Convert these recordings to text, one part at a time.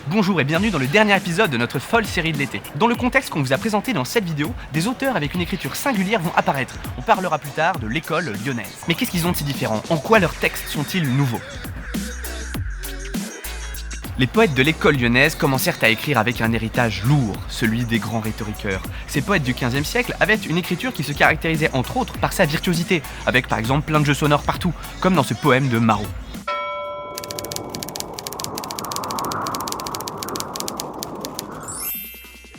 Bonjour et bienvenue dans le dernier épisode de notre folle série de l'été. Dans le contexte qu'on vous a présenté dans cette vidéo, des auteurs avec une écriture singulière vont apparaître. On parlera plus tard de l'école lyonnaise. Mais qu'est-ce qu'ils ont de si différent? En quoi leurs textes sont-ils nouveaux? Les poètes de l'école lyonnaise commencèrent à écrire avec un héritage lourd, celui des grands rhétoriqueurs. Ces poètes du XVe siècle avaient une écriture qui se caractérisait entre autres par sa virtuosité, avec par exemple plein de jeux sonores partout, comme dans ce poème de Marot.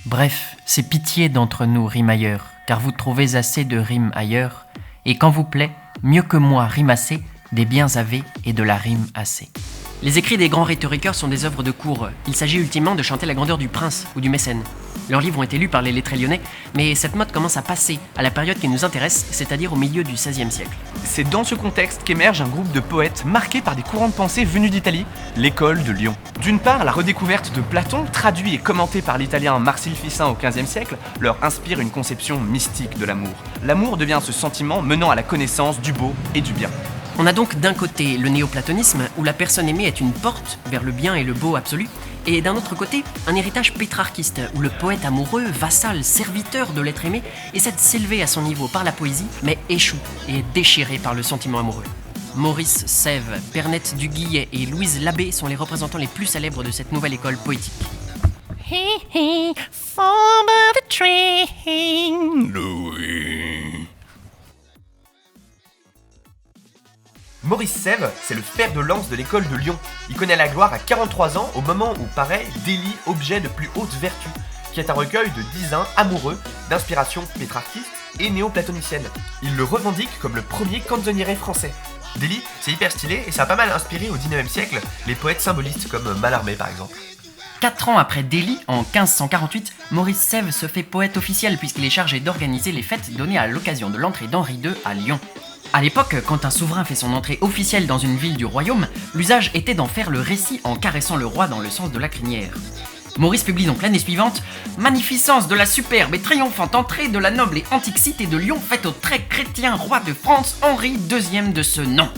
Bref, c'est pitié d'entre nous rimailleurs, car vous trouvez assez de rimes ailleurs, et quand vous plaît, mieux que moi rime assez, des biens avez et de la rime assez. Les écrits des grands rhétoriqueurs sont des œuvres de cour. Il s'agit ultimement de chanter la grandeur du prince ou du mécène. Leurs livres ont été lus par les lettrés lyonnais, mais cette mode commence à passer à la période qui nous intéresse, c'est-à-dire au milieu du XVIe siècle. C'est dans ce contexte qu'émerge un groupe de poètes marqués par des courants de pensée venus d'Italie, l'école de Lyon. D'une part, la redécouverte de Platon, traduit et commenté par l'italien Marcille Ficin au XVe siècle, leur inspire une conception mystique de l'amour. L'amour devient ce sentiment menant à la connaissance du beau et du bien. On a donc d'un côté le néoplatonisme, où la personne aimée est une porte vers le bien et le beau absolu, et d'un autre côté, un héritage pétrarchiste, où le poète amoureux, vassal, serviteur de l'être aimé, essaie de s'élever à son niveau par la poésie, mais échoue et est déchiré par le sentiment amoureux. Maurice Sèvres, Pernette du Guillet et Louise Labbé sont les représentants les plus célèbres de cette nouvelle école poétique. Fall by the train, Louis. Maurice Sèvres, c'est le fer de lance de l'école de Lyon. Il connaît la gloire à 43 ans au moment où paraît Délit, objet de plus haute vertu, qui est un recueil de 10 amoureux d'inspiration pétrarchiste et néoplatonicienne. Il le revendique comme le premier canzoniere français. Délit, c'est hyper stylé et ça a pas mal inspiré au 19e siècle les poètes symbolistes comme Mallarmé par exemple. 4 ans après Délit, en 1548, Maurice Sèvres se fait poète officiel puisqu'il est chargé d'organiser les fêtes données à l'occasion de l'entrée d'Henri II à Lyon. À l'époque, quand un souverain fait son entrée officielle dans une ville du royaume, l'usage était d'en faire le récit en caressant le roi dans le sens de la crinière. Maurice publie donc l'année suivante « Magnificence de la superbe et triomphante entrée de la noble et antique cité de Lyon faite au très chrétien roi de France Henri II de ce nom ».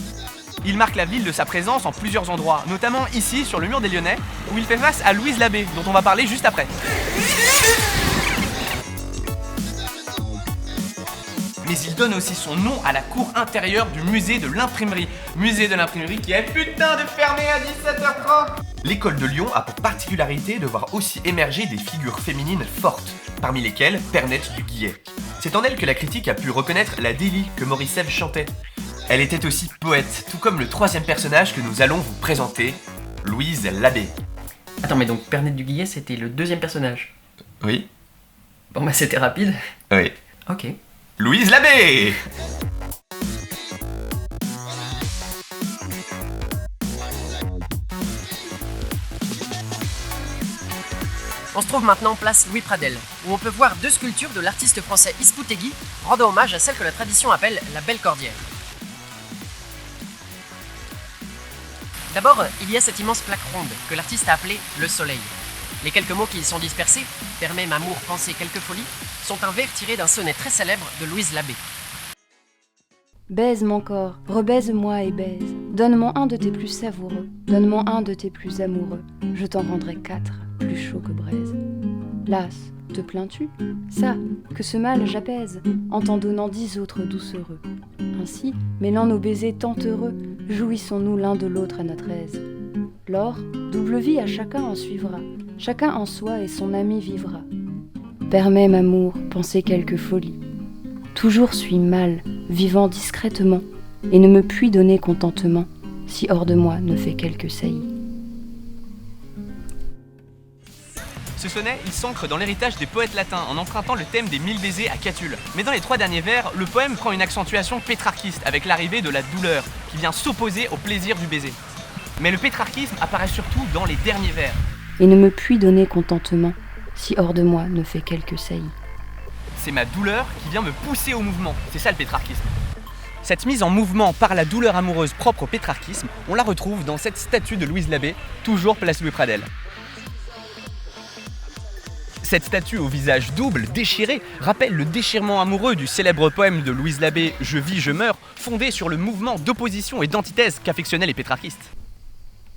Il marque la ville de sa présence en plusieurs endroits, notamment ici sur le mur des Lyonnais, où il fait face à Louise Labbé, dont on va parler juste après. Mais il donne aussi son nom à la cour intérieure du musée de l'imprimerie. Musée de l'imprimerie qui est putain de fermé à 17h30. L'école de Lyon a pour particularité de voir aussi émerger des figures féminines fortes, parmi lesquelles Pernette du Guillet. C'est en elle que la critique a pu reconnaître la Délie que Maurice Sèvres chantait. Elle était aussi poète, tout comme le troisième personnage que nous allons vous présenter, Louise Labbé. Attends, mais donc Pernette du Guillet, c'était le deuxième personnage? Oui. Bon bah c'était rapide. Oui. Ok. Louise Labbé. On se trouve maintenant place Louis Pradel, où on peut voir 2 sculptures de l'artiste français Ispoutegui, rendant hommage à celle que la tradition appelle la Belle Cordière. D'abord, il y a cette immense plaque ronde que l'artiste a appelée le soleil. Les quelques mots qui y sont dispersés, « permet m'amour, penser quelques folies », sont un vers tiré d'un sonnet très célèbre de Louise Labbé. Baise mon corps, rebaise-moi et baise. Donne-moi un de tes plus savoureux, donne-moi un de tes plus amoureux. Je t'en rendrai 4, plus chaud que braise. Las, te plains-tu? Ça, que ce mal j'apaise, en t'en donnant 10 autres doucereux. Ainsi, mêlant nos baisers tant heureux, jouissons-nous l'un de l'autre à notre aise. L'or, double vie à chacun en suivra, chacun en soi et son ami vivra. Permets, m'amour, penser quelque folie. Toujours suis mal, vivant discrètement, et ne me puis donner contentement, si hors de moi ne fait quelque saillie. Ce sonnet, il s'ancre dans l'héritage des poètes latins en empruntant le thème des 1000 baisers à Catulle. Mais dans les 3 derniers vers, le poème prend une accentuation pétrarchiste avec l'arrivée de la douleur qui vient s'opposer au plaisir du baiser. Mais le pétrarchisme apparaît surtout dans les derniers vers. Et ne me puis donner contentement, si hors de moi ne fait quelque saillie. C'est ma douleur qui vient me pousser au mouvement, c'est ça le pétrarchisme. Cette mise en mouvement par la douleur amoureuse propre au pétrarchisme, on la retrouve dans cette statue de Louise Labbé, toujours place Louis Pradel. Cette statue au visage double, déchiré, rappelle le déchirement amoureux du célèbre poème de Louise Labbé « Je vis, je meurs », fondé sur le mouvement d'opposition et d'antithèse qu'affectionnaient les pétrarchistes.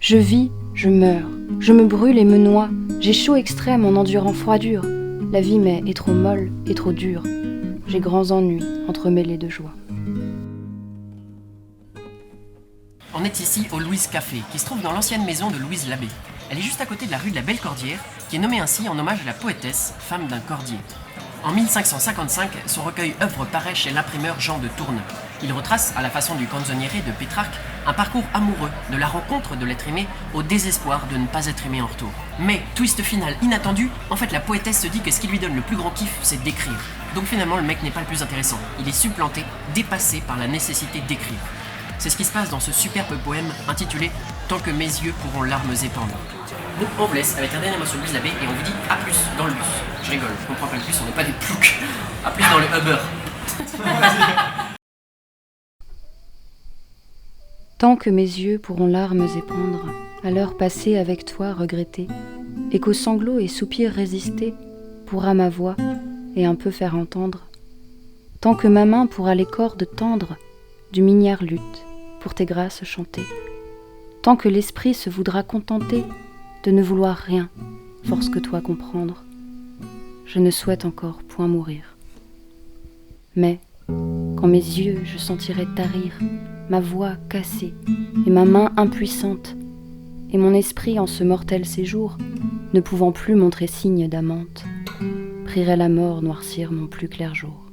Je vis, je meurs, je me brûle et me noie, j'ai chaud extrême en endurant froidure. La vie m'est trop molle et trop dure, j'ai grands ennuis entremêlés de joie. On est ici au Louise Café, qui se trouve dans l'ancienne maison de Louise Labbé. Elle est juste à côté de la rue de la Belle Cordière, qui est nommée ainsi en hommage à la poétesse, femme d'un cordier. En 1555, son recueil œuvre paraît chez l'imprimeur Jean de Tourne. Il retrace, à la façon du canzoniere de Pétrarque, un parcours amoureux, de la rencontre de l'être aimé au désespoir de ne pas être aimé en retour. Mais, twist final inattendu, en fait la poétesse se dit que ce qui lui donne le plus grand kiff, c'est d'écrire. Donc finalement le mec n'est pas le plus intéressant, il est supplanté, dépassé par la nécessité d'écrire. C'est ce qui se passe dans ce superbe poème intitulé « Tant que mes yeux pourront larmes épandre ». Donc on vous laisse avec un dernier mot sur Louise Labbé et on vous dit à plus dans le bus. Je rigole, je comprends pas le bus, on n'est pas des ploucs. À plus dans le Uber. Tant que mes yeux pourront larmes épandre, à l'heure passée avec toi regretter, et qu'aux sanglots et soupirs résister, pourra ma voix et un peu faire entendre. Tant que ma main pourra les cordes tendre du mignard luth pour tes grâces chanter. Tant que l'esprit se voudra contenter de ne vouloir rien, force que toi comprendre. Je ne souhaite encore point mourir. Mais, quand mes yeux je sentirai tarir, ma voix cassée et ma main impuissante, et mon esprit en ce mortel séjour, ne pouvant plus montrer signe d'amante, prierai la mort noircir mon plus clair jour.